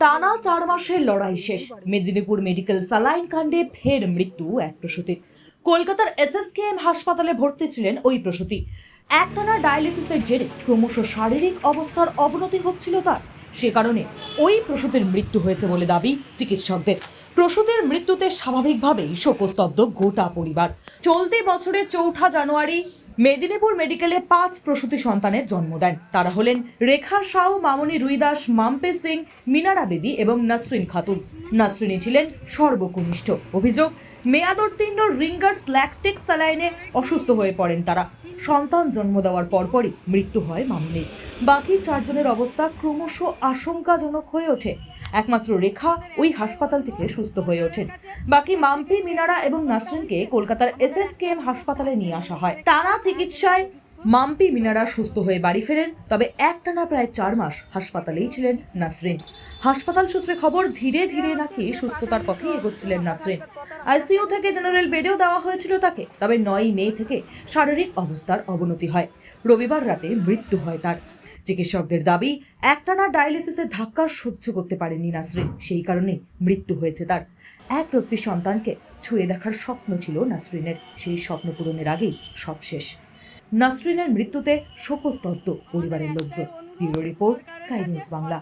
টানা 4 মাসের লড়াই শেষ। মেদিনীপুর মেডিকেল স্যালাইন কাণ্ডে ফের মৃত্যু এক প্রসূতির। কলকাতার এসএসকেএম হাসপাতালে ভর্তি ছিলেন ওই প্রসূতি। একটানা ডায়ালিসিসের জেরে ক্রমশ শারীরিক অবস্থার অবনতি হচ্ছিল তার। সে কারণে ওই প্রসূতির মৃত্যু হয়েছে বলে দাবি চিকিৎসকদের। প্রসূতির মৃত্যুতে স্বাভাবিকভাবেই শোকস্তব্ধ গোটা পরিবার। চলতি বছরের 4 জানুয়ারি মেদিনীপুর মেডিকেলে 5 প্রসূতি সন্তানের জন্ম দেন। তারা হলেন রেখা সাউ, মামনি রুইদাস, মাম্পে সিং, মিনারা বেবি এবং নাসরিন খাতুন। নাসরিনী ছিলেন সর্বকনিষ্ঠ। অভিযোগ, মেয়াদোত্তীর্ণ রিঙ্গার্স ল্যাকটিক স্যালাইনে অসুস্থ হয়ে পড়েন তারা। সন্তান জন্ম দেওয়ার পরপরই মৃত্যু হয় মামনির। বাকি 4 জনের অবস্থা ক্রমশ আশঙ্কাজনক হয়ে ওঠে। একমাত্র রেখা ওই হাসপাতাল থেকে সুস্থ হয়ে ওঠেন। বাকি মাম্পি, মিনারা এবং নাসরিনকে কলকাতার এসএসকেএম হাসপাতালে নিয়ে আসা হয়। টানা চিকিৎসায় মাম্পি, মিনারা সুস্থ হয়ে বাড়ি ফেরেন। তবে একটানা প্রায় 4 মাস হাসপাতালেই ছিলেন নাসরিন। হাসপাতাল সূত্রে খবর, ধীরে ধীরে নাকি সুস্থতার পথে এগোচ্ছিলেন নাসরিন। আইসিইউ থেকে জেনারেল বেডেও দেওয়া হয়েছিল তাকে। তবে 9 মে থেকে শারীরিক অবস্থার অবনতি হয়। রবিবার রাতে মৃত্যু হয় তার। চিকিৎসকদের দাবি, একটানা ডায়ালিসিসের ধাক্কা সহ্য করতে পারেননি নাসরিন, সেই কারণে মৃত্যু হয়েছে তার। এক রত্তি সন্তানকে ছুঁয়ে দেখার স্বপ্ন ছিল নাসরিনের। সেই স্বপ্ন পূরণের আগেই সব শেষ। নাসরিনের মৃত্যুতে শোকস্তব্ধ পরিবারের লোকজন। Bureau report, sky news Bangla.